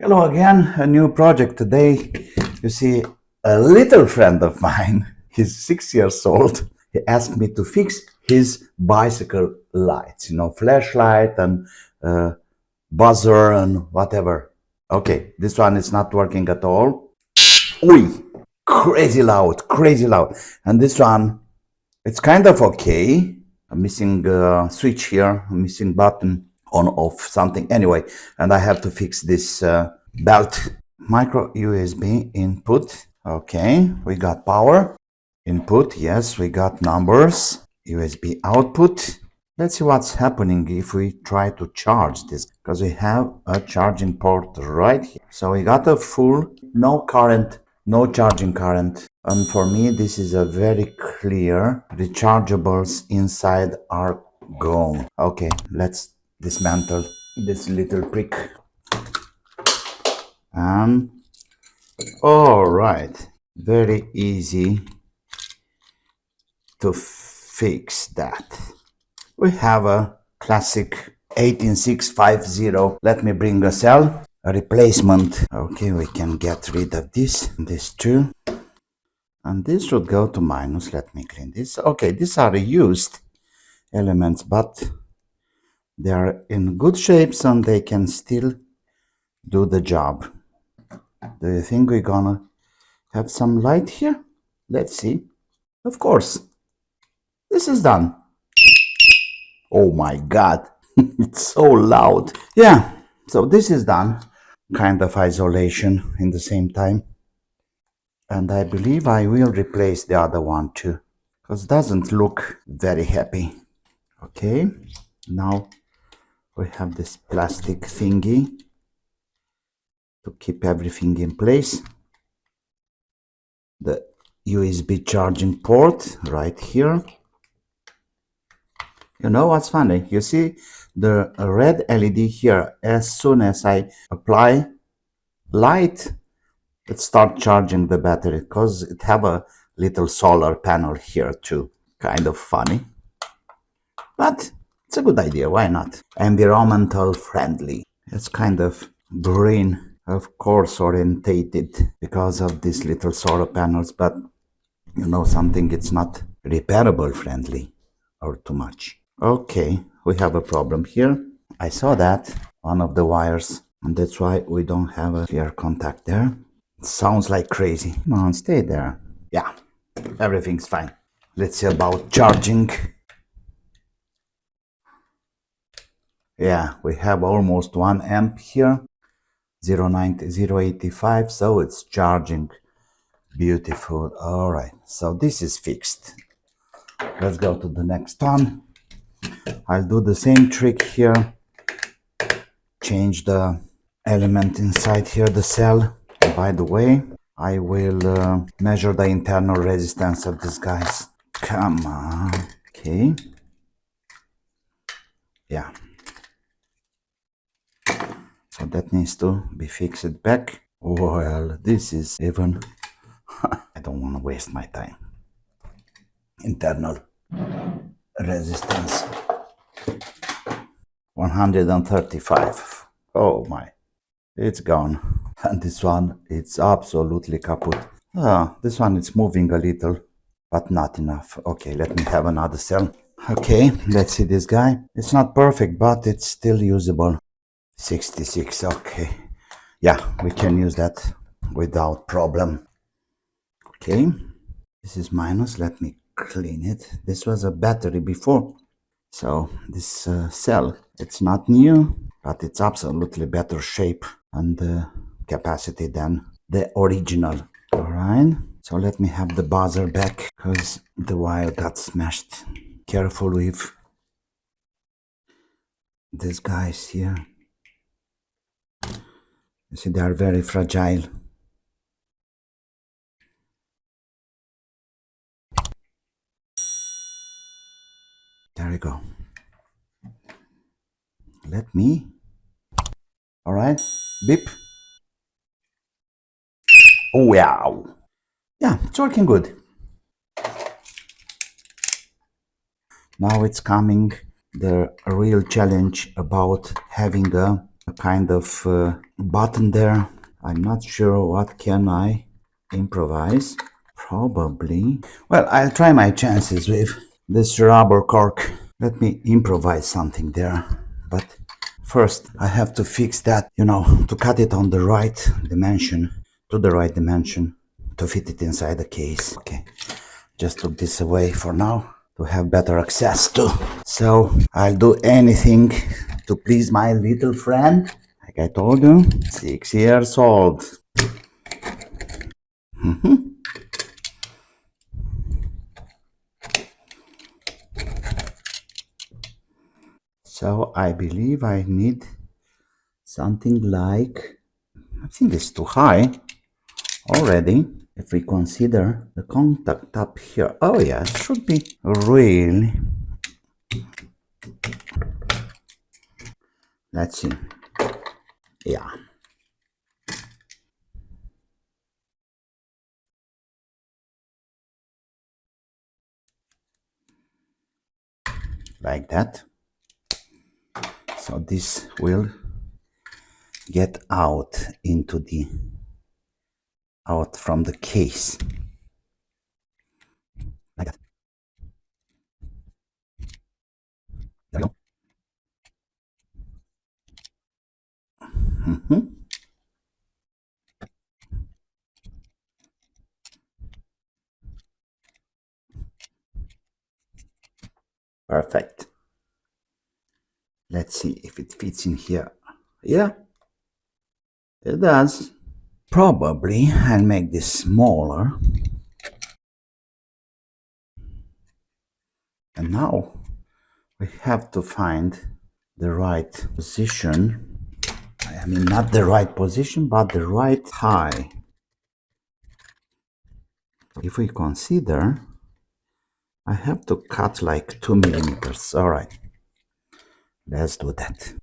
Hello again, a new project today. You see, a little friend of mine, he's 6 years old. He asked me to fix his bicycle lights, flashlight and buzzer and whatever. Okay, this one is not working at all. Oi, crazy loud, crazy loud. And this one, it's kind of okay. I'm missing a switch here, I'm missing button on off something anyway, and I have to fix this belt. Micro USB input. Okay, we got power input. Yes, we got numbers. USB output. Let's see what's happening if we try to charge this, because we have a charging port right here. So we got a full, no current, no charging current. And for me, this is a very clear. Rechargeables inside are gone. Okay, let's dismantle this little prick. And all right, very easy to fix that. We have a classic 18650. Let me bring a cell, a replacement. Okay, we can get rid of this too. And this should go to minus. Let me clean this. Okay, these are used elements, but they are in good shapes and they can still do the job. Do you think we're gonna have some light here? Let's see. Of course. This is done. Oh my God. It's so loud. Yeah, so this is done. Kind of isolation in the same time. And I believe I will replace the other one too, because it doesn't look very happy. Okay, now we have this plastic thingy to keep everything in place. The USB charging port right here. You know what's funny? You see the red LED here. As soon as I apply light, it starts charging the battery, because it have a little solar panel here too. Kind of funny, but it's a good idea. Why not? Environmental friendly. It's kind of green, of course, orientated because of these little solar panels, but you know something, it's not repairable friendly or too much. Okay, we have a problem here. I saw that one of the wires, and that's why we don't have a clear contact there. It sounds like crazy. Come on, stay there. Yeah, everything's fine. Let's see about charging. Yeah, we have almost 1 amp here, 0.85, so it's charging. Beautiful. All right, so this is fixed. Let's go to the next one. I'll do the same trick here. Change the element inside here, the cell. By the way, I will measure the internal resistance of these guys. Come on. Okay. Yeah. So that needs to be fixed back. Well, this is even... I don't want to waste my time. Internal resistance 135. Oh my, it's gone. And this one, it's absolutely kaput. This one is moving a little, but not enough. Okay, let me have another cell. Okay, let's see this guy. It's not perfect, but it's still usable. 66. Okay, yeah, we can use that without problem. Okay, this is minus. Let me clean it. This was a battery before. So this cell, it's not new, but it's absolutely better shape and capacity than the original. All right, so let me have the buzzer back, because the wire got smashed. Careful with these guys here. You see, they are very fragile. There we go. Let me. All right, beep. Oh, wow. Yeah, it's working good. Now it's coming the real challenge about having a a kind of button there. I'm not sure what can I improvise. Probably. Well, I'll try my chances with this rubber cork. Let me improvise something there. But first, I have to fix that, to cut it on the right dimension, to the right dimension, to fit it inside the case. Okay, just took this away for now to have better access to. So I'll do anything to please my little friend. Like I told you, 6 years old. So I believe I need something like, I think it's too high already. If we consider the contact up here, oh yeah, it should be really. Let's see. Yeah. Like that. So this will get out from the case. Like that. There we go. Perfect. Let's see if it fits in here. Yeah, it does. Probably I'll make this smaller. And now we have to find the right position. I mean, not the right position, but the right high. If we consider, I have to cut like 2 millimeters. All right, let's do that.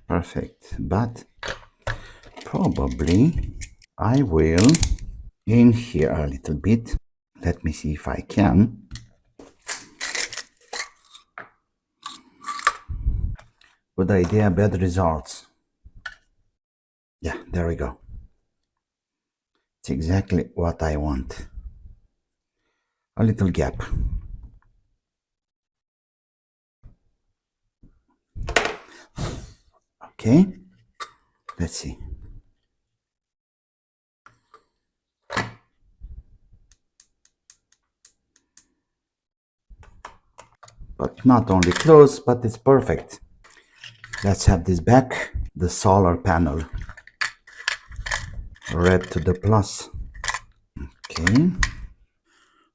Perfect, but probably I will in here a little bit. Let me see if I can. Good idea, bad results. Yeah, there we go. It's exactly what I want. A little gap. Okay, let's see. But not only close, but it's perfect. Let's have this back, the solar panel. Red to the plus. Okay.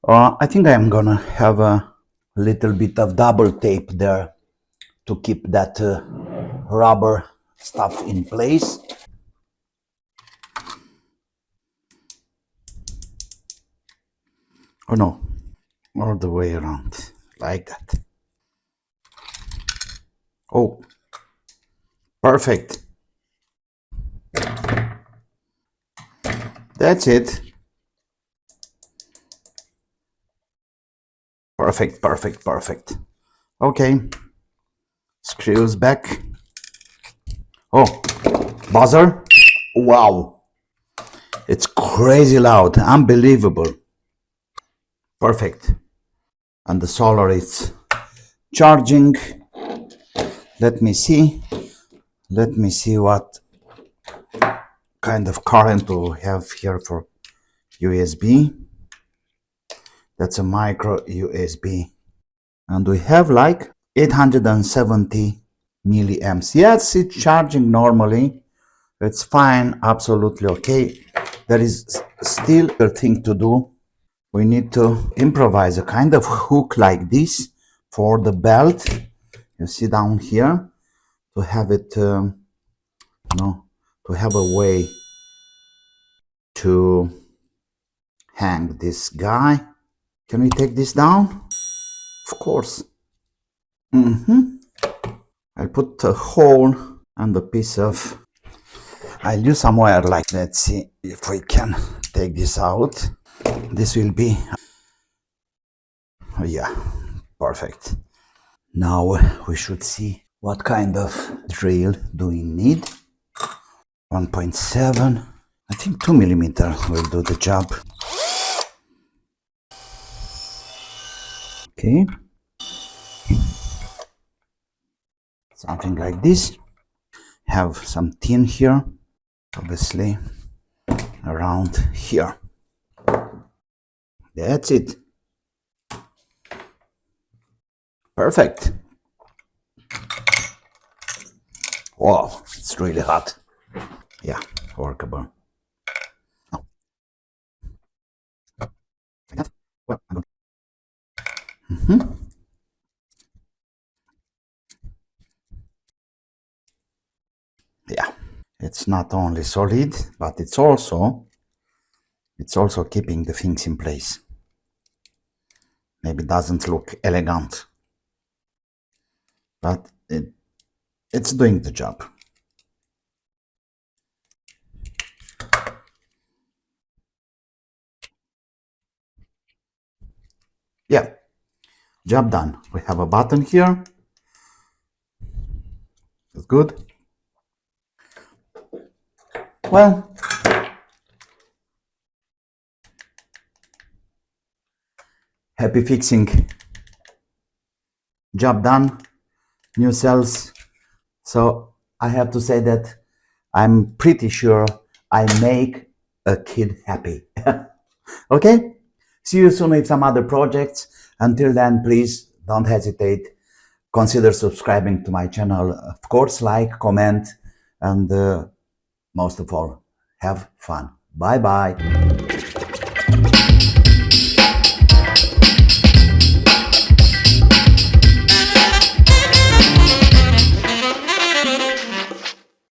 I think I'm gonna have a little bit of double tape there to keep that rubber stuff in place. Oh no, all the way around, like that. Oh, perfect. That's it. Perfect, perfect, perfect. Okay, screws back. Oh, buzzer. Wow, it's crazy loud, unbelievable. Perfect. And the solar is charging. Let me see what kind of current we have here for USB. That's a micro USB. And we have like 870 milliamps. Yes, it's charging normally. It's fine, absolutely okay. There is still a thing to do. We need to improvise a kind of hook like this for the belt. You see down here, to have it, to have a way to hang this guy. Can we take this down? Of course. I'll put a hole and a piece of, I'll use some wire like, let's see if we can take this out. This will be Yeah, perfect. Now we should see what kind of drill do we need. 1.7. I think 2 millimeter will do the job. Okay. Something like this. Have some tin here, obviously, around here. That's it. Perfect. Wow, it's really hot. Yeah, workable. Oh, like that. Well, I'm going. Yeah, it's not only solid, but it's also keeping the things in place. Maybe it doesn't look elegant, but it's doing the job. Yeah, job done. We have a button here. It's good. Well, happy fixing. Job done. New cells. So I have to say that I'm pretty sure I make a kid happy. Okay? See you soon with some other projects. Until then, please don't hesitate. Consider subscribing to my channel. Of course, like, comment, and most of all, have fun. Bye bye.